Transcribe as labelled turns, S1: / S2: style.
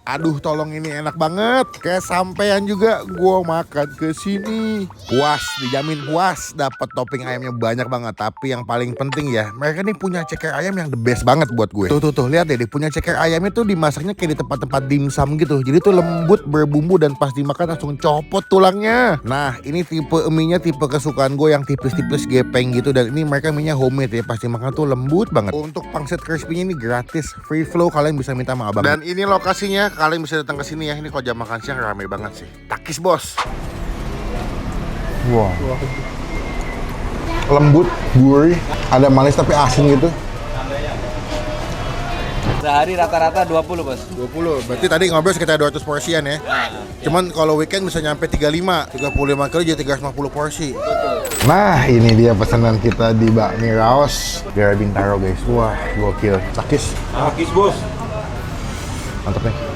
S1: Aduh, tolong ini enak banget. Kayak sampean juga gua makan ke sini. Puas, dijamin puas. Dapat topping ayamnya banyak banget. Tapi yang paling penting ya, mereka nih punya ceker ayam yang the best banget buat gue. Tuh, lihat deh, dia punya ceker ayamnya tuh dimasaknya kayak di tempat-tempat dimsum gitu. Jadi tuh lembut, berbumbu, dan pas dimakan langsung copot tulangnya. Nah, ini tipe mie-nya tipe kesukaan gue yang tipis-tipis gepeng gitu. Dan ini mereka mie-nya homemade ya. Pas dimakan tuh lembut banget. Untuk pangsit crispy-nya ini gratis, free flow, kalian bisa minta sama abang. Dan ini lokasinya, kalian bisa datang ke sini ya. Ini kalau jam makan siang rame banget sih. Takis bos. Wow. Lembut, gurih, ada manis tapi asin gitu.
S2: Sehari rata-rata 20 bos.
S1: 20, berarti tadi ngobrol sekitar 200 porsian ya. Cuman kalau weekend bisa nyampe 35 kali jadi 350 porsi. Nah, ini dia pesanan kita di bakmi Raos Daerah Bintaro guys. Wah, gokil. Takis.
S2: Takis bos.
S1: Mantap nih.